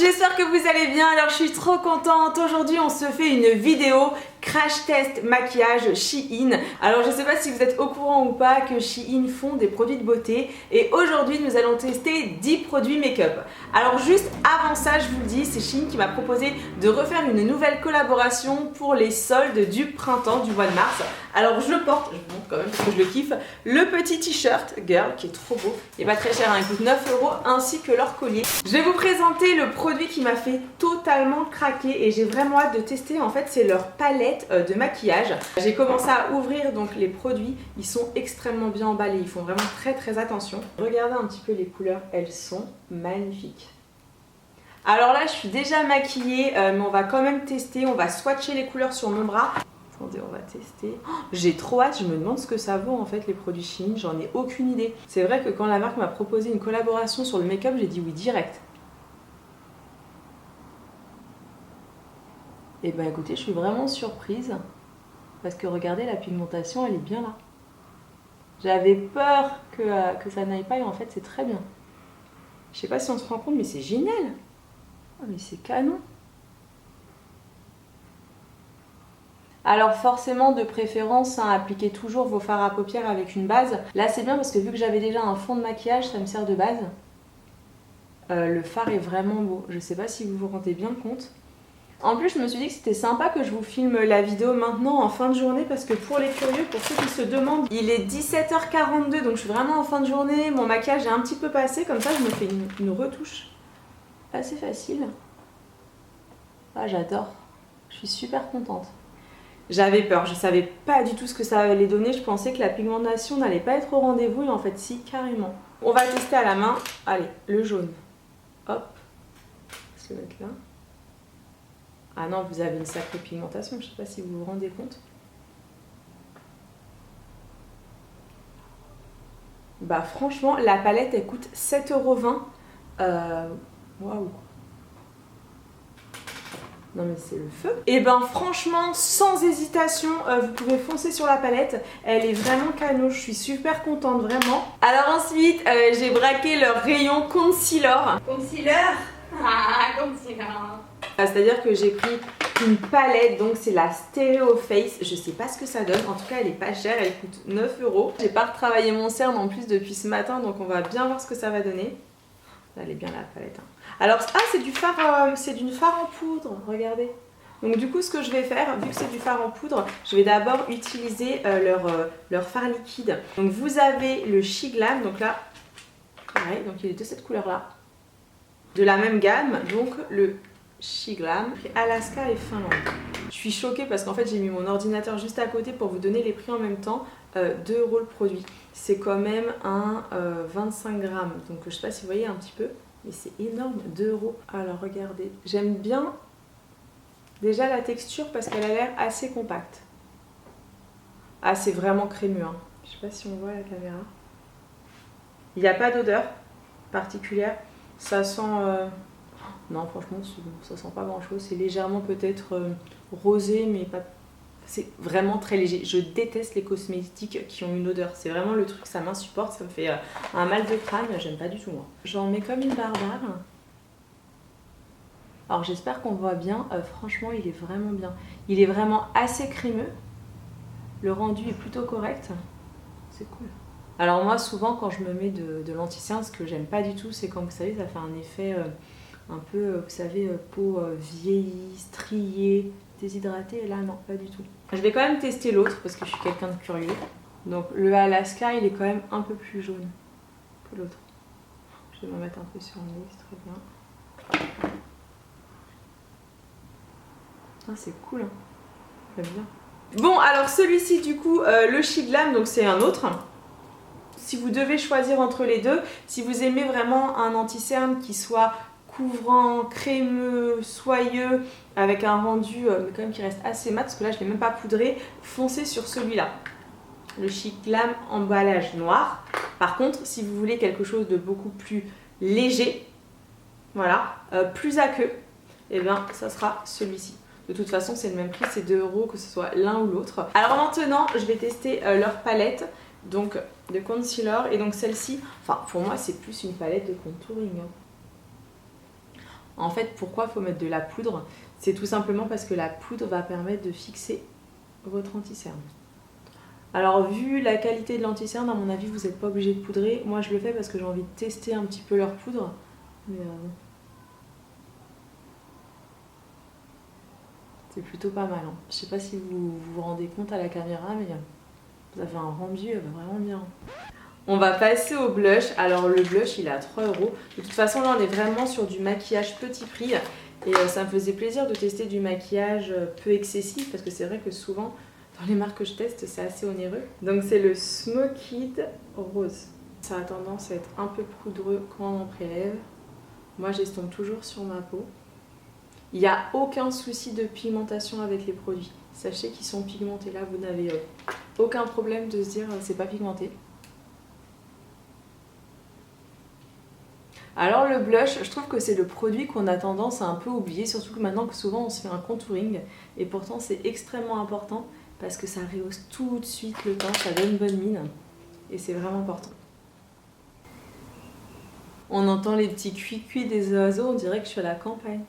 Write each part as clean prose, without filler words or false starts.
j'espère que vous allez bien. Alors je suis trop contente. Aujourd'hui on se fait une vidéo crash test maquillage Shein. Alors je sais pas si vous êtes au courant ou pas que Shein font des produits de beauté et aujourd'hui nous allons tester 10 produits make-up. Alors juste avant ça je vous le dis, c'est Shein qui m'a proposé de refaire une nouvelle collaboration pour les soldes du printemps du mois de mars. Alors je porte, je vous montre quand même parce que je le kiffe, le petit t-shirt Girl qui est trop beau, il est pas très cher, hein, il coûte 9 € ainsi que leur collier. Je vais vous présenter le produit qui m'a fait totalement craquer et j'ai vraiment hâte de tester. En fait c'est leur palette de maquillage. J'ai commencé à ouvrir donc les produits, ils sont extrêmement bien emballés, ils font vraiment très attention. Regardez un petit peu les couleurs, elles sont magnifiques. Alors là je suis déjà maquillée mais on va quand même tester, on va swatcher les couleurs sur mon bras. Attendez, on va tester. Oh, j'ai trop hâte, je me demande ce que ça vaut en fait les produits Shein, j'en ai aucune idée. C'est vrai que quand la marque m'a proposé une collaboration sur le make-up, j'ai dit oui direct. Et ben écoutez, je suis vraiment surprise parce que regardez, la pigmentation elle est bien là. J'avais peur que ça n'aille pas et en fait c'est très bien. Je sais pas si on se rend compte mais c'est génial. Oh, mais c'est canon. Alors forcément de préférence, hein, appliquez toujours vos fards à paupières avec une base. Là c'est bien parce que vu que j'avais déjà un fond de maquillage, ça me sert de base. Le fard est vraiment beau, je sais pas si vous vous rendez bien compte. En plus je me suis dit que c'était sympa que je vous filme la vidéo maintenant en fin de journée parce que pour les curieux, pour ceux qui se demandent, il est 17h42 donc je suis vraiment en fin de journée, mon maquillage est un petit peu passé, comme ça je me fais une retouche assez facile. Ah j'adore, je suis super contente. J'avais peur, je savais pas du tout ce que ça allait donner, je pensais que la pigmentation n'allait pas être au rendez-vous et en fait si, carrément. On va tester à la main, allez, le jaune. Hop, on va se le mettre là. Ah non, vous avez une sacrée pigmentation, je sais pas si vous vous rendez compte. Bah franchement, la palette elle coûte 7,20 €. Waouh. Non mais c'est le feu. Et ben franchement, sans hésitation, vous pouvez foncer sur la palette. Elle est vraiment canon, je suis super contente, vraiment. Alors ensuite, j'ai braqué leur rayon concealer. Concealer. Ah, concealer. C'est-à-dire que j'ai pris une palette, donc c'est la Stereo Face. Je sais pas ce que ça donne, en tout cas elle est pas chère, elle coûte 9 €. J'ai pas retravaillé mon cerne en plus depuis ce matin, donc on va bien voir ce que ça va donner. Elle est bien la palette. Hein. Alors, ah, c'est du fard, c'est d'une fard en poudre, regardez. Donc du coup, ce que je vais faire, vu que c'est du fard en poudre, je vais d'abord utiliser leur fard liquide. Donc vous avez le She Glam, donc là, pareil, donc il est de cette couleur-là. De la même gamme, donc le She Glam, Alaska et Finlande. Je suis choquée parce qu'en fait j'ai mis mon ordinateur juste à côté pour vous donner les prix en même temps. 2 € le produit. C'est quand même un 25 grammes. Donc je sais pas si vous voyez un petit peu, mais c'est énorme, 2 €. Alors regardez, j'aime bien déjà la texture parce qu'elle a l'air assez compacte. Ah c'est vraiment crémeux, hein. Je sais pas si on voit à la caméra. Il n'y a pas d'odeur particulière. Ça sent... Non franchement ça sent pas grand chose. C'est légèrement peut-être rosé mais pas... C'est vraiment très léger. Je déteste les cosmétiques qui ont une odeur. C'est vraiment le truc, ça m'insupporte, ça me fait un mal de crâne. J'aime pas du tout moi. J'en mets comme une barbare. Alors j'espère qu'on voit bien. Franchement, il est vraiment bien. Il est vraiment assez crémeux. Le rendu est plutôt correct. C'est cool. Alors moi, souvent, quand je me mets de l'anti-cerne, ce que j'aime pas du tout, c'est quand vous savez, ça fait un effet un peu, vous savez, peau vieillie, striée, déshydratée. Et là, non, pas du tout. Je vais quand même tester l'autre parce que je suis quelqu'un de curieux. Donc le Alaska, il est quand même un peu plus jaune que l'autre. Je vais m'en mettre un peu sur le nez, c'est très bien. Ah, c'est cool, hein. J'aime bien. Bon, alors celui-ci, du coup, le She Glam, donc c'est un autre. Si vous devez choisir entre les deux, si vous aimez vraiment un anti-cerne qui soit couvrant, crémeux, soyeux, avec un rendu mais quand même qui reste assez mat, parce que là je ne l'ai même pas poudré, foncez sur celui-là. Le She Glam emballage noir. Par contre, si vous voulez quelque chose de beaucoup plus léger, voilà, plus aqueux, et bien ça sera celui-ci. De toute façon, c'est le même prix, c'est 2 € que ce soit l'un ou l'autre. Alors maintenant, je vais tester leur palette donc de concealer. Et donc celle-ci, enfin pour moi, c'est plus une palette de contouring. En fait, pourquoi il faut mettre de la poudre? C'est tout simplement parce que la poudre va permettre de fixer votre anti-cerne. Alors vu la qualité de l'anti-cerne, à mon avis, vous n'êtes pas obligé de poudrer. Moi je le fais parce que j'ai envie de tester un petit peu leur poudre. Mais c'est plutôt pas mal. Hein. Je sais pas si vous vous rendez compte à la caméra, mais vous avez un rendu vraiment bien. On va passer au blush. Alors le blush il est à 3 €. De toute façon là on est vraiment sur du maquillage petit prix. Et ça me faisait plaisir de tester du maquillage peu excessif parce que c'est vrai que souvent dans les marques que je teste c'est assez onéreux. Donc c'est le Smoked Rose. Ça a tendance à être un peu poudreux quand on en prélève. Moi j'estompe toujours sur ma peau. Il n'y a aucun souci de pigmentation avec les produits. Sachez qu'ils sont pigmentés là, vous n'avez aucun problème de se dire c'est pas pigmenté. Alors le blush, je trouve que c'est le produit qu'on a tendance à un peu oublier, surtout que maintenant que souvent on se fait un contouring et pourtant c'est extrêmement important parce que ça rehausse tout de suite le teint, ça donne bonne mine et c'est vraiment important. On entend les petits cuits des oiseaux, on dirait que je suis à la campagne.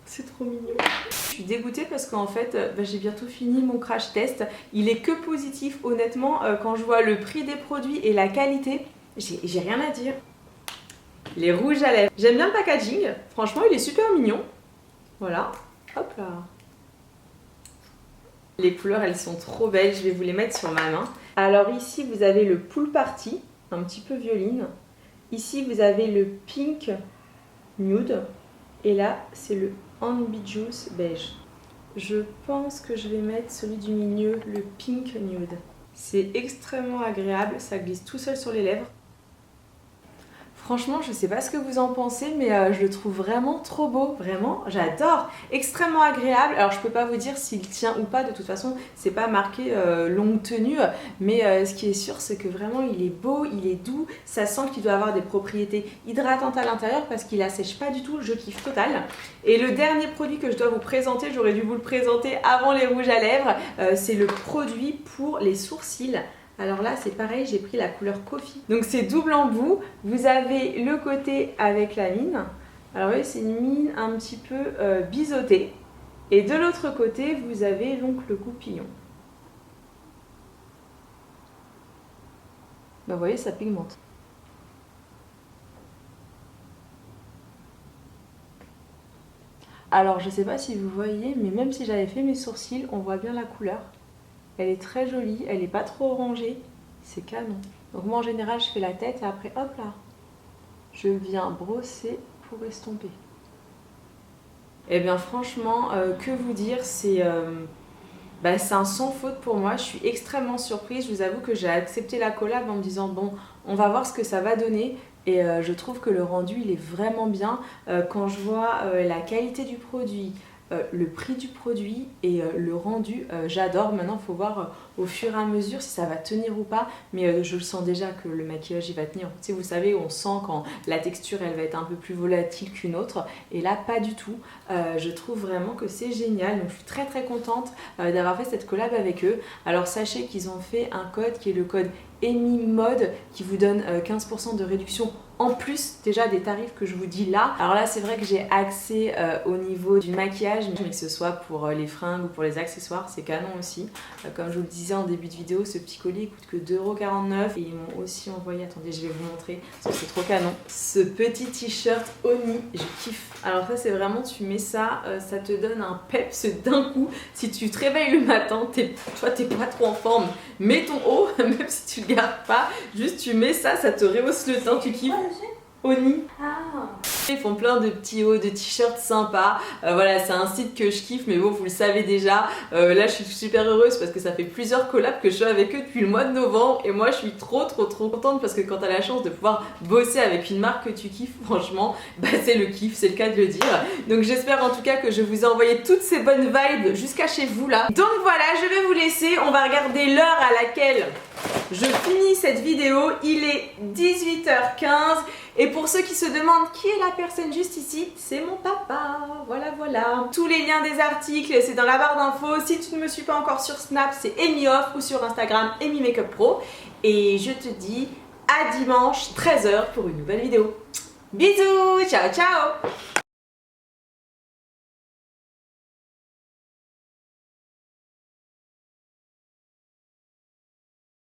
C'est trop mignon. Je suis dégoûtée parce qu'en fait j'ai bientôt fini mon crash test. Il est que positif honnêtement quand je vois le prix des produits et la qualité, j'ai rien à dire. Les rouges à lèvres. J'aime bien le packaging, franchement il est super mignon. Voilà, hop là. Les couleurs elles sont trop belles, je vais vous les mettre sur ma main. Alors ici vous avez le Pool Party, un petit peu violine. Ici vous avez le Pink Nude. Et là c'est le Ambiguous Beige. Je pense que je vais mettre celui du milieu, le Pink Nude. C'est extrêmement agréable, ça glisse tout seul sur les lèvres. Franchement, je sais pas ce que vous en pensez, mais je le trouve vraiment trop beau, vraiment, j'adore, extrêmement agréable. Alors je peux pas vous dire s'il tient ou pas, de toute façon, c'est pas marqué longue tenue, mais ce qui est sûr, c'est que vraiment il est beau, il est doux, ça sent qu'il doit avoir des propriétés hydratantes à l'intérieur parce qu'il assèche pas du tout, je kiffe total. Et le dernier produit que je dois vous présenter, j'aurais dû vous le présenter avant les rouges à lèvres, c'est le produit pour les sourcils. Alors là c'est pareil, j'ai pris la couleur Coffee. Donc c'est double embout, vous avez le côté avec la mine. Alors vous voyez c'est une mine un petit peu biseautée. Et de l'autre côté vous avez donc le goupillon. Ben, vous voyez ça pigmente. Alors je sais pas si vous voyez, mais même si j'avais fait mes sourcils, on voit bien la couleur. Elle est très jolie, elle n'est pas trop orangée, c'est canon. Donc moi en général je fais la tête et après hop là, je viens brosser pour estomper. Et bien franchement, que vous dire, c'est un sans faute pour moi, je suis extrêmement surprise. Je vous avoue que j'ai accepté la collab en me disant bon, on va voir ce que ça va donner. Et je trouve que le rendu il est vraiment bien. Quand je vois la qualité du produit, le prix du produit et le rendu, j'adore. Maintenant il faut voir au fur et à mesure si ça va tenir ou pas, mais je le sens déjà que le maquillage il va tenir. Tu sais, vous savez, on sent quand la texture elle va être un peu plus volatile qu'une autre, et là pas du tout. Je trouve vraiment que c'est génial, donc je suis très très contente d'avoir fait cette collab avec eux. Alors sachez qu'ils ont fait un code qui est le code EMIMODE qui vous donne 15% de réduction en plus déjà des tarifs que je vous dis là. Alors là c'est vrai que j'ai accès au niveau du maquillage, mais que ce soit pour les fringues ou pour les accessoires, c'est canon aussi. Comme je vous le disais en début de vidéo, ce petit collier coûte que 2,49 € et ils m'ont aussi envoyé, attendez je vais vous montrer parce que c'est trop canon, ce petit t-shirt Oni, je kiffe. Alors ça c'est vraiment, tu mets ça, ça te donne un peps d'un coup. Si tu te réveilles le matin, toi t'es pas trop en forme, mets ton haut, même si tu le gardes pas, juste tu mets ça, ça te rehausse le teint, tu kiffes. Oni. Ah. Ils font plein de petits hauts, de t-shirts sympas. Voilà, c'est un site que je kiffe, mais bon, vous le savez déjà. Là, je suis super heureuse parce que ça fait plusieurs collabs que je suis avec eux depuis le mois de novembre. Et moi, je suis trop contente parce que quand tu as la chance de pouvoir bosser avec une marque que tu kiffes, franchement, c'est le kiff, c'est le cas de le dire. Donc, j'espère en tout cas que je vous ai envoyé toutes ces bonnes vibes jusqu'à chez vous là. Donc voilà, je vais vous laisser. On va regarder l'heure à laquelle je finis cette vidéo. Il est 18h15. Et pour ceux qui se demandent qui est la personne juste ici, c'est mon papa, voilà. Tous les liens des articles, c'est dans la barre d'infos. Si tu ne me suis pas encore sur Snap, c'est EmiOff ou sur Instagram, Emi Makeup Pro. Et je te dis à dimanche 13h pour une nouvelle vidéo. Bisous, ciao ciao.